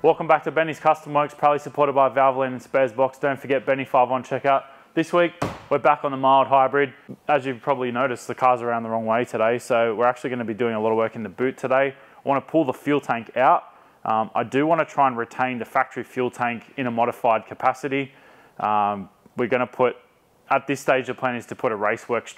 Welcome back to Benny's Custom Works, proudly supported by Valvoline and Sparesbox. Don't forget Benny 5 on checkout. This week, we're back on the mild hybrid. As you've probably noticed, the car's around the wrong way today, so we're actually going to be doing a lot of work in the boot today. I want to pull the fuel tank out. I do want to try and retain the factory fuel tank in a modified capacity. We're going to put, at this stage, the plan is to put a Raceworks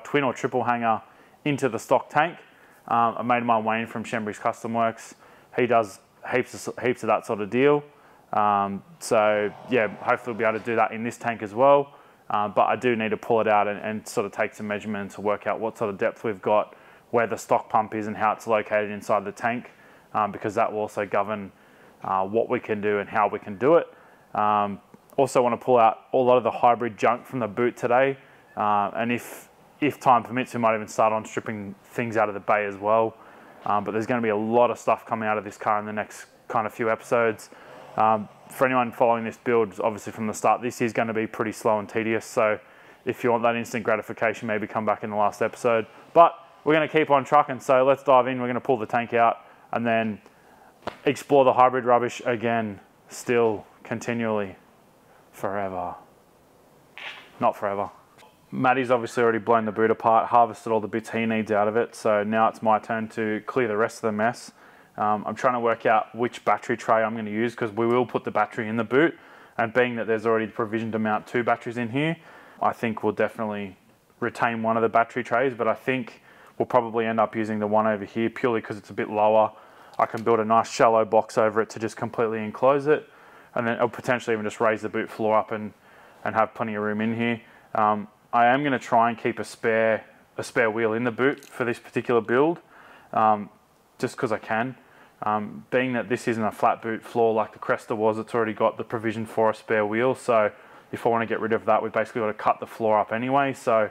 twin or triple hanger into the stock tank. I made my Wayne from Benny's Custom Works. He does heaps of that sort of deal. So yeah, hopefully we'll be able to do that in this tank as well. But I do need to pull it out and sort of take some measurements to work out what sort of depth we've got, where the stock pump is and how it's located inside the tank, because that will also govern what we can do and how we can do it. Also want to pull out a lot of the hybrid junk from the boot today. And if time permits, we might even start on stripping things out of the bay as well. But there's going to be a lot of stuff coming out of this car in the next kind of few episodes. For anyone following this build, obviously from the start, this is going to be pretty slow and tedious. So if you want that instant gratification, maybe come back in the last episode. But we're going to keep on trucking. So let's dive in. We're going to pull the tank out and then explore the hybrid rubbish again, still, continually, forever. Not forever. Matty's obviously already blown the boot apart, harvested all the bits he needs out of it, so now it's my turn to clear the rest of the mess. I'm trying to work out which battery tray I'm going to use, because we will put the battery in the boot, and being that there's already provision to mount 2 batteries in here, I think we'll definitely retain one of the battery trays, but I think we'll probably end up using the one over here purely because it's a bit lower. I can build a nice shallow box over it to just completely enclose it, and then I'll potentially even just raise the boot floor up and have plenty of room in here. I am going to try and keep a spare wheel in the boot for this particular build, just because I can. Being that this isn't a flat boot floor like the Cresta was, it's already got the provision for a spare wheel. So if I want to get rid of that, we've basically got to cut the floor up anyway. So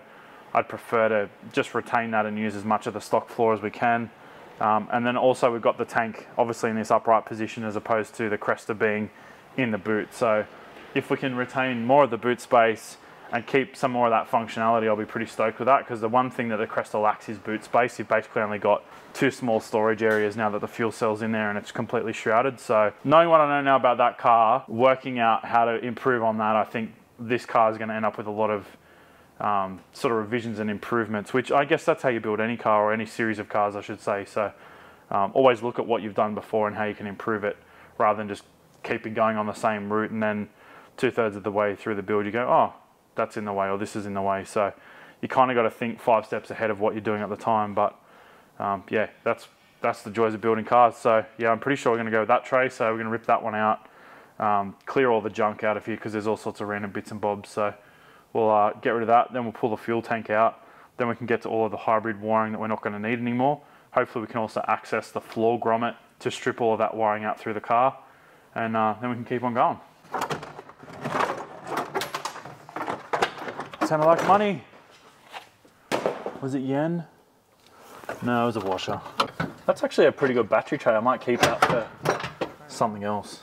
I'd prefer to just retain that and use as much of the stock floor as we can. And then also we've got the tank obviously in this upright position as opposed to the Cresta being in the boot. So if we can retain more of the boot space and keep some more of that functionality, I'll be pretty stoked with that, because the one thing that the Cresta lacks is boot space. You've basically only got 2 small storage areas now that the fuel cell's in there and it's completely shrouded. So knowing what I know now about that car, working out how to improve on that, I think this car is going to end up with a lot of sort of revisions and improvements, which I guess that's how you build any car, or any series of cars I should say. So always look at what you've done before and how you can improve it, rather than just keeping going on the same route and then 2/3 of the way through the build you go, oh, that's in the way, or this is in the way. So you kind of got to think 5 steps ahead of what you're doing at the time. But yeah, that's the joys of building cars. So yeah, I'm pretty sure we're going to go with that tray. So we're going to rip that one out, clear all the junk out of here, because there's all sorts of random bits and bobs. So we'll get rid of that. Then we'll pull the fuel tank out. Then we can get to all of the hybrid wiring that we're not going to need anymore. Hopefully we can also access the floor grommet to strip all of that wiring out through the car, and then we can keep on going. Sounded like money. Was it yen? No, it was a washer. That's actually a pretty good battery tray. I might keep that for something else.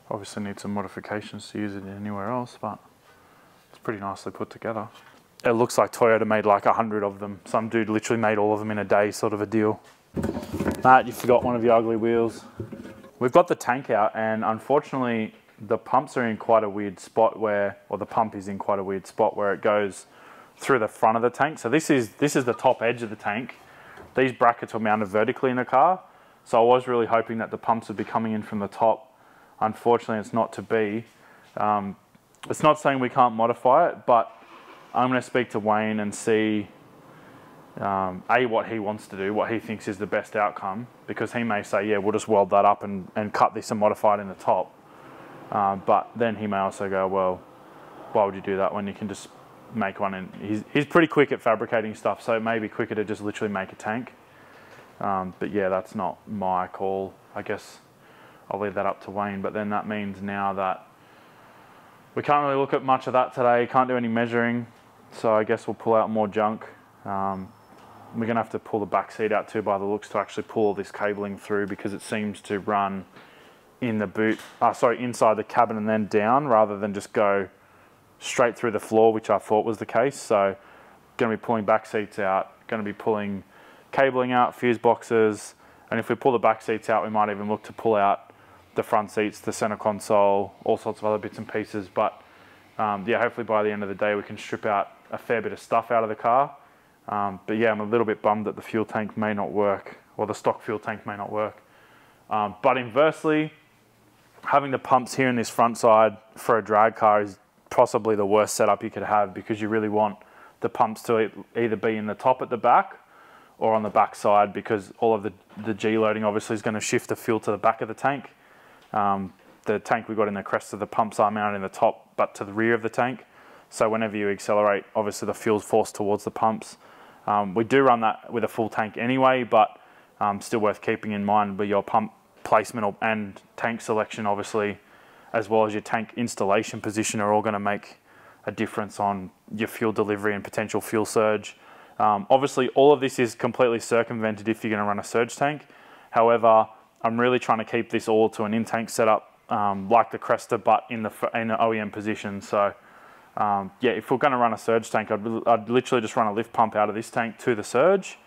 Obviously need some modifications to use it anywhere else, but it's pretty nicely put together. It looks like Toyota made like 100 of them. Some dude literally made all of them in a day, sort of a deal. Matt, you forgot one of your ugly wheels. We've got the tank out, and unfortunately the pumps are in quite a weird spot where, or the pump is in quite a weird spot where it goes through the front of the tank. So this is the top edge of the tank. These brackets were mounted vertically in the car. So I was really hoping that the pumps would be coming in from the top. Unfortunately, it's not to be. It's not saying we can't modify it, but I'm going to speak to Wayne and see what he wants to do, what he thinks is the best outcome, because he may say, yeah, we'll just weld that up and cut this and modify it in the top. But then he may also go, well, why would you do that when you can just make one? And he's pretty quick at fabricating stuff, so it may be quicker to just literally make a tank. But yeah, that's not my call. I guess I'll leave that up to Wayne. But then that means now that we can't really look at much of that today, can't do any measuring, so I guess we'll pull out more junk. We're going to have to pull the back seat out too by the looks to actually pull all this cabling through, because it seems to run in the boot, inside the cabin and then down, rather than just go straight through the floor, which I thought was the case. So going to be pulling back seats out, going to be pulling cabling out, fuse boxes, and if we pull the back seats out, we might even look to pull out the front seats, the center console, all sorts of other bits and pieces. But yeah, hopefully by the end of the day we can strip out a fair bit of stuff out of the car. But yeah, I'm a little bit bummed that the fuel tank may not work, or the stock fuel tank may not work. But inversely, having the pumps here in this front side for a drag car is possibly the worst setup you could have, because you really want the pumps to either be in the top at the back or on the back side, because all of the G loading obviously is going to shift the fuel to the back of the tank. The tank we got in the crest of the pumps are mounted in the top but to the rear of the tank, so whenever you accelerate, obviously the fuel's forced towards the pumps. We do run that with a full tank anyway, but still worth keeping in mind with your pump placement and tank selection, obviously, as well as your tank installation position, are all going to make a difference on your fuel delivery and potential fuel surge. Obviously, all of this is completely circumvented if you're going to run a surge tank. However, I'm really trying to keep this all to an in-tank setup, like the Cresta, but in the OEM position. So yeah, if we're going to run a surge tank, I'd literally just run a lift pump out of this tank to the surge.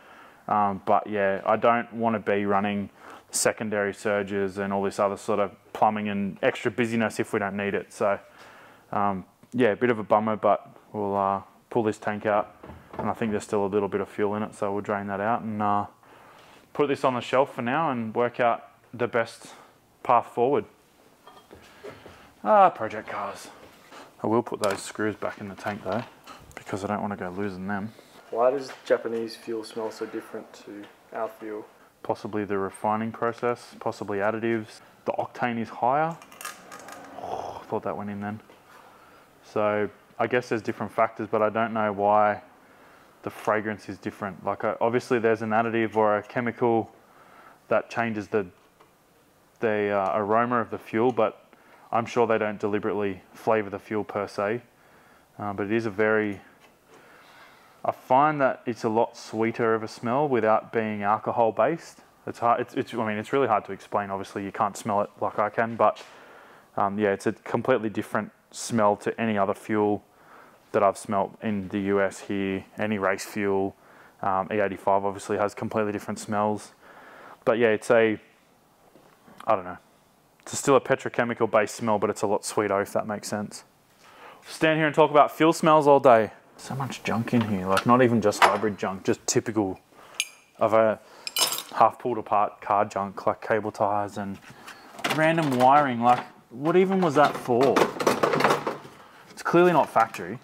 But yeah, I don't want to be running secondary surges and all this other sort of plumbing and extra busyness if we don't need it. So yeah, a bit of a bummer, but we'll pull this tank out, and I think there's still a little bit of fuel in it, so we'll drain that out and put this on the shelf for now and work out the best path forward. Project cars. I will put those screws back in the tank though, because I don't want to go losing them. Why does Japanese fuel smell so different to our fuel? Possibly the refining process, possibly additives. The octane is higher. Oh, I thought that went in then. So I guess there's different factors, but I don't know why the fragrance is different. Like obviously there's an additive or a chemical that changes the aroma of the fuel, but I'm sure they don't deliberately flavor the fuel per se. But it is a very, I find that it's a lot sweeter of a smell without being alcohol based. It's hard. I mean, it's really hard to explain. Obviously, you can't smell it like I can, but yeah, it's a completely different smell to any other fuel that I've smelt in the US here. Any race fuel, E85 obviously has completely different smells. But yeah, it's I don't know. It's still a petrochemical based smell, but it's a lot sweeter, if that makes sense. Stand here and talk about fuel smells all day. So much junk in here, like not even just hybrid junk, just typical of a half pulled apart car junk, like cable ties and random wiring. Like, what even was that for? It's clearly not factory.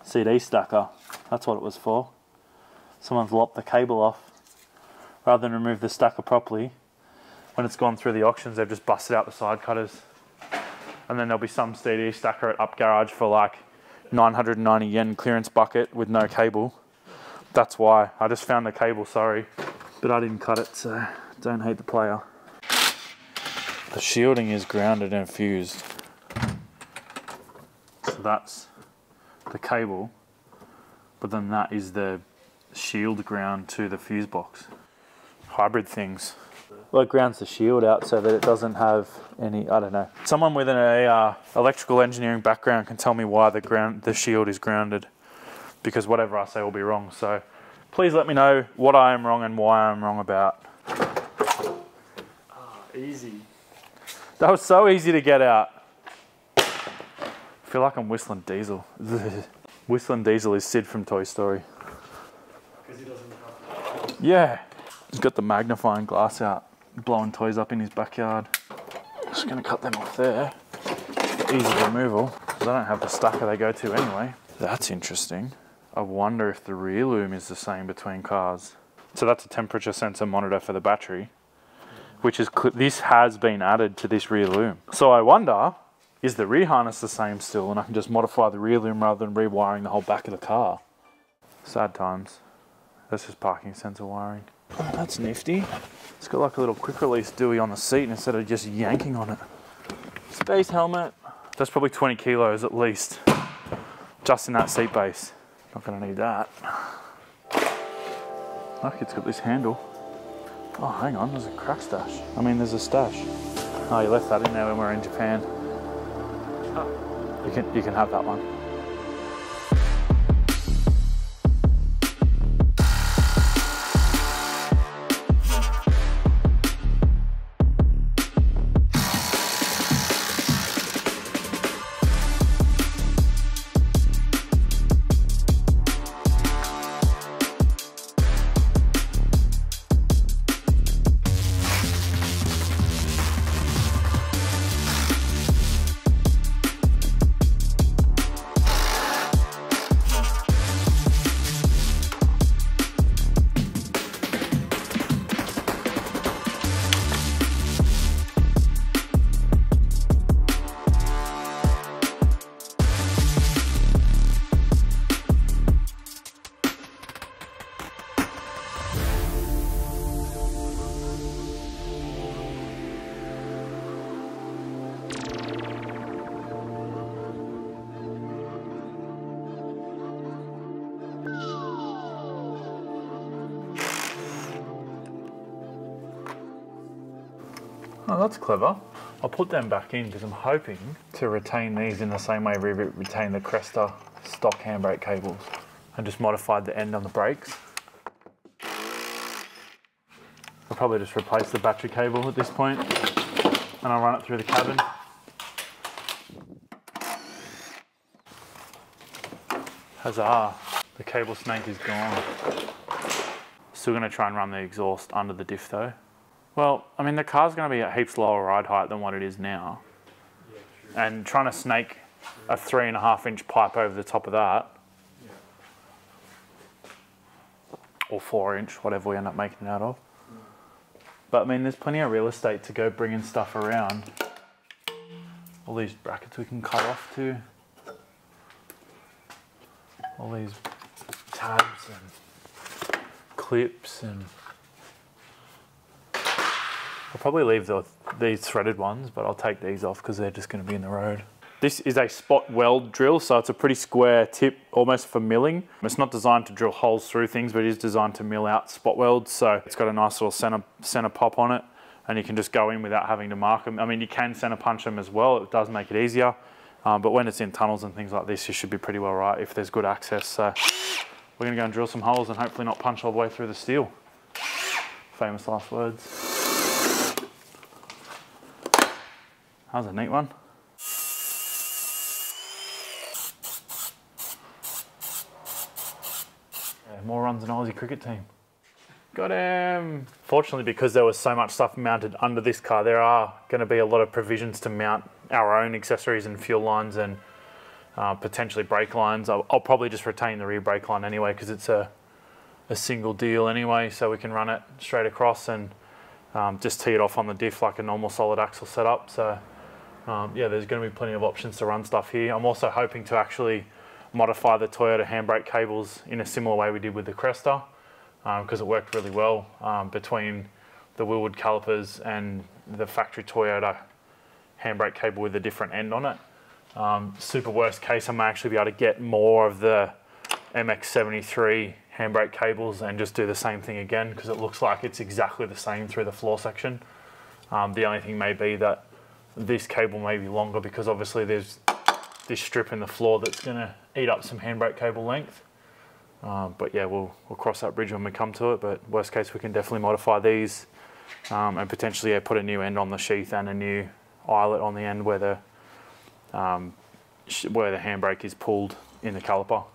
CD stacker, that's what it was for. Someone's lopped the cable off. Rather than remove the stacker properly, when it's gone through the auctions, they've just busted out the side cutters. And then there'll be some CD stacker at Up Garage for like 990 yen clearance bucket with no cable. That's why. I just found the cable, sorry. But I didn't cut it, so don't hate the player. The shielding is grounded and fused. So that's the cable, but then that is the shield ground to the fuse box. Hybrid things. Well, it grounds the shield out so that it doesn't have any, I don't know. Someone with an electrical engineering background can tell me why the shield is grounded, because whatever I say will be wrong. So please let me know what I am wrong and why I'm wrong about. Easy. That was so easy to get out. I feel like I'm whistling Diesel. Whistling Diesel is Sid from Toy Story. Because he doesn't have. Yeah. He's got the magnifying glass out, blowing toys up in his backyard. Just gonna cut them off there. Easy removal, because I don't have the stacker they go to anyway. That's interesting. I wonder if the rear loom is the same between cars. So that's a temperature sensor monitor for the battery, which is, this has been added to this rear loom. So I wonder, is the rear harness the same still, and I can just modify the rear loom rather than rewiring the whole back of the car? Sad times. That's just parking sensor wiring. Oh, that's nifty. It's got like a little quick release dewey on the seat instead of just yanking on it. Space helmet. That's probably 20 kilos at least, just in that seat base. Not gonna need that. Look, it's got this handle. Oh, hang on, there's a crack stash. I mean, there's a stash. Oh, you left that in there when we were in Japan. Oh. You can have that one. Oh, that's clever. I'll put them back in because I'm hoping to retain these in the same way we retain the Cresta stock handbrake cables, and just modified the end on the brakes. I'll probably just replace the battery cable at this point and I'll run it through the cabin. Huzzah, the cable snake is gone. Still gonna try and run the exhaust under the diff though. Well, I mean, the car's gonna be at heaps lower ride height than what it is now. Yeah, true. And trying to snake a 3.5 inch pipe over the top of that, or 4 inch, whatever we end up making it out of. But I mean, there's plenty of real estate to go bringing stuff around. All these brackets we can cut off too. All these tabs and clips, and I'll probably leave these threaded ones, but I'll take these off because they're just going to be in the road. This is a spot weld drill, so it's a pretty square tip, almost for milling. It's not designed to drill holes through things, but it is designed to mill out spot welds. So it's got a nice little center pop on it, and you can just go in without having to mark them. I mean, you can center punch them as well. It does make it easier. But when it's in tunnels and things like this, you should be pretty well right if there's good access. So we're gonna go and drill some holes and hopefully not punch all the way through the steel. Famous last words. That was a neat one. Yeah, more runs than Aussie cricket team. Got him. Fortunately, because there was so much stuff mounted under this car, there are going to be a lot of provisions to mount our own accessories and fuel lines and potentially brake lines. I'll probably just retain the rear brake line anyway because it's a single deal anyway, so we can run it straight across and just tee it off on the diff like a normal solid axle setup. So yeah, there's going to be plenty of options to run stuff here. I'm also hoping to actually modify the Toyota handbrake cables in a similar way we did with the Cresta, because it worked really well between the wheelwood calipers and the factory Toyota handbrake cable with a different end on it. Super worst case, I may actually be able to get more of the MX-73 handbrake cables and just do the same thing again, because it looks like it's exactly the same through the floor section. The only thing may be that this cable may be longer because obviously there's this strip in the floor that's going to eat up some handbrake cable length. But yeah, we'll cross that bridge when we come to it. But worst case, we can definitely modify these and potentially put a new end on the sheath and a new eyelet on the end where the handbrake is pulled in the caliper.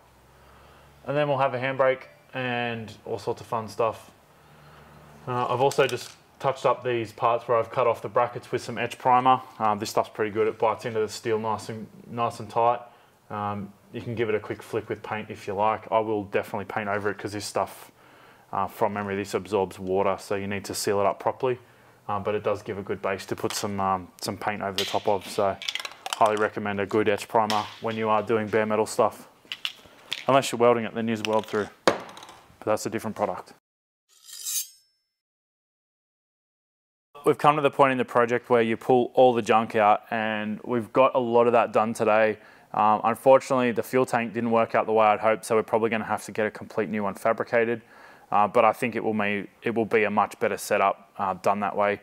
And then we'll have a handbrake and all sorts of fun stuff. I've also just touched up these parts where I've cut off the brackets with some etch primer. This stuff's pretty good. It bites into the steel nice and tight. You can give it a quick flick with paint if you like. I will definitely paint over it because this stuff, from memory, this absorbs water, so you need to seal it up properly. But it does give a good base to put some paint over the top of. So highly recommend a good etch primer when you are doing bare metal stuff. Unless you're welding it, then use weld through. But that's a different product. We've come to the point in the project where you pull all the junk out, and we've got a lot of that done today. Unfortunately, the fuel tank didn't work out the way I'd hoped, so we're probably going to have to get a complete new one fabricated. But I think it will be a much better setup done that way.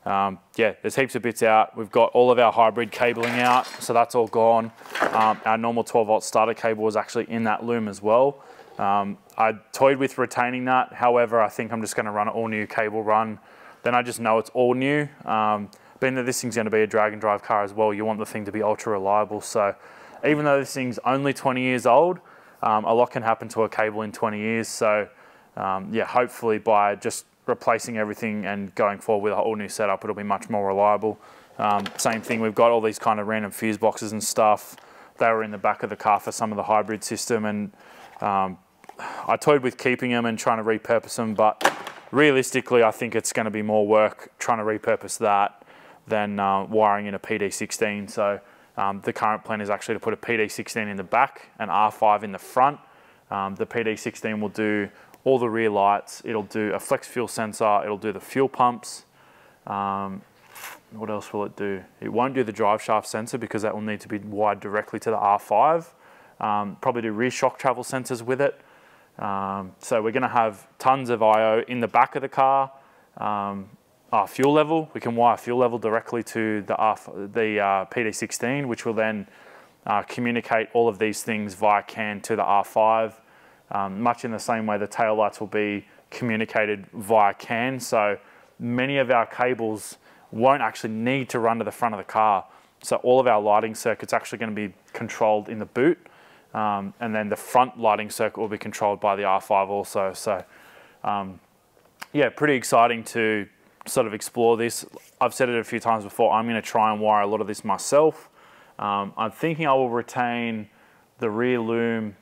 Yeah, there's heaps of bits out. We've got all of our hybrid cabling out, so that's all gone. Our normal 12-volt starter cable was actually in that loom as well. I toyed with retaining that. However, I think I'm just going to run an all-new cable run. Then I just know it's all new. Being that this thing's going to be a drag and drive car as well, you want the thing to be ultra reliable. So even though this thing's only 20 years old, a lot can happen to a cable in 20 years. So yeah, hopefully by just replacing everything and going forward with a whole new setup, it'll be much more reliable. Same thing, we've got all these kind of random fuse boxes and stuff. They were in the back of the car for some of the hybrid system, and I toyed with keeping them and trying to repurpose them, but realistically, I think it's going to be more work trying to repurpose that than wiring in a PD16. So the current plan is actually to put a PD16 in the back and R5 in the front. The PD16 will do all the rear lights. It'll do a flex fuel sensor. It'll do the fuel pumps. What else will it do? It won't do the drive shaft sensor because that will need to be wired directly to the R5. Probably do rear shock travel sensors with it. So we're going to have tons of I/O in the back of the car. our fuel level. We can wire fuel level directly to the PD16, which will then communicate all of these things via CAN to the R5, much in the same way the taillights will be communicated via CAN. So many of our cables won't actually need to run to the front of the car. So all of our lighting circuit's actually going to be controlled in the boot, and then the front lighting circuit will be controlled by the R5 also. So yeah, pretty exciting to sort of explore this. I've said it a few times before, I'm going to try and wire a lot of this myself. I'm thinking I will retain the rear loom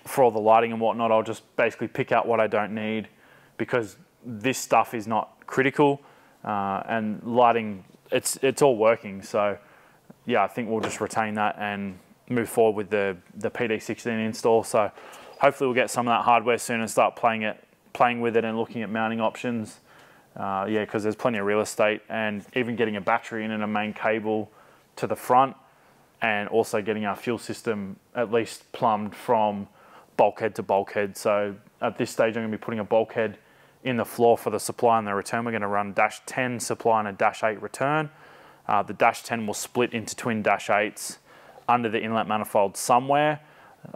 for all the lighting and whatnot. I'll just basically pick out what I don't need, because this stuff is not critical, and lighting, it's all working. So yeah, I think we'll just retain that and move forward with the PD16 install. So hopefully we'll get some of that hardware soon and start playing with it and looking at mounting options. Yeah, because there's plenty of real estate, and even getting a battery in and a main cable to the front, and also getting our fuel system at least plumbed from bulkhead to bulkhead. So at this stage, I'm going to be putting a bulkhead in the floor for the supply and the return. We're going to run -10 supply and a -8 return. The -10 will split into twin -8s under the inlet manifold somewhere.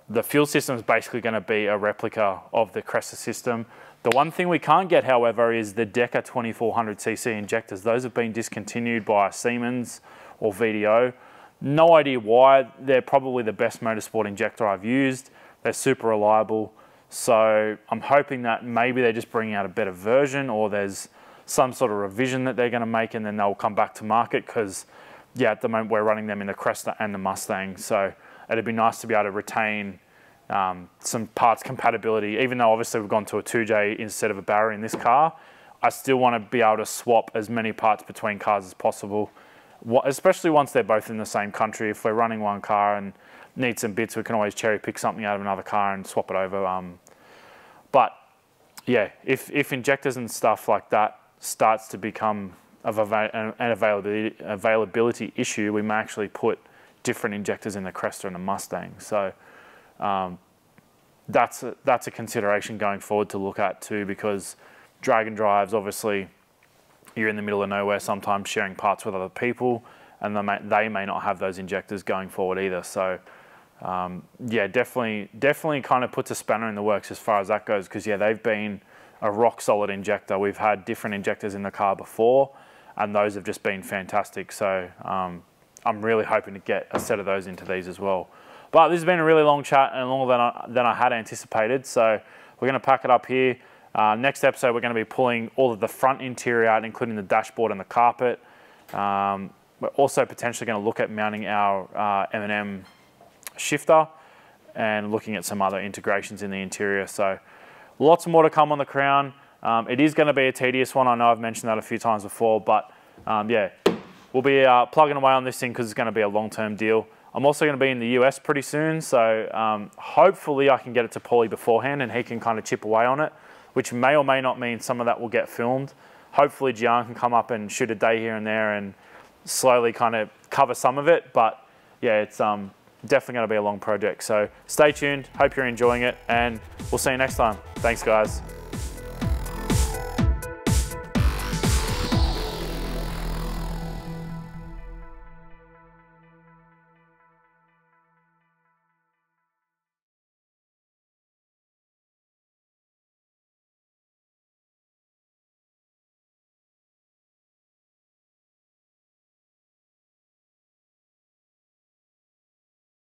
The fuel system is basically going to be a replica of the Cresta system. The one thing we can't get, however, is the Deca 2400cc injectors. Those have been discontinued by Siemens or VDO. No idea why. They're probably the best motorsport injector I've used. They're super reliable. So I'm hoping that maybe they're just bringing out a better version, or there's some sort of revision that they're going to make and then they'll come back to market, because yeah, at the moment we're running them in the Cresta and the Mustang. So it'd be nice to be able to retain some parts compatibility. Even though obviously we've gone to a 2J instead of a Barra in this car, I still want to be able to swap as many parts between cars as possible, especially once they're both in the same country. If we're running one car and need some bits, we can always cherry pick something out of another car and swap it over. But yeah, if injectors and stuff like that starts to become an availability issue, we may actually put different injectors in the Cresta and the Mustang. So that's a consideration going forward to look at too, because drag and drives, obviously you're in the middle of nowhere sometimes sharing parts with other people, and they may not have those injectors going forward either. So yeah, definitely kind of puts a spanner in the works as far as that goes, because yeah, they've been a rock solid injector. We've had different injectors in the car before, and those have just been fantastic. So I'm really hoping to get a set of those into these as well. But this has been a really long chat, and longer than I had anticipated. So we're going to pack it up here. Next episode, we're going to be pulling all of the front interior out, including the dashboard and the carpet. We're also potentially going to look at mounting our M&M shifter and looking at some other integrations in the interior. So lots more to come on the Crown. It is going to be a tedious one. I know I've mentioned that a few times before, but yeah, we'll be plugging away on this thing because it's going to be a long-term deal. I'm also going to be in the US pretty soon, so hopefully I can get it to Paulie beforehand and he can kind of chip away on it, which may or may not mean some of that will get filmed. Hopefully Gian can come up and shoot a day here and there and slowly kind of cover some of it, but yeah, it's definitely going to be a long project. So stay tuned, hope you're enjoying it, and we'll see you next time. Thanks guys.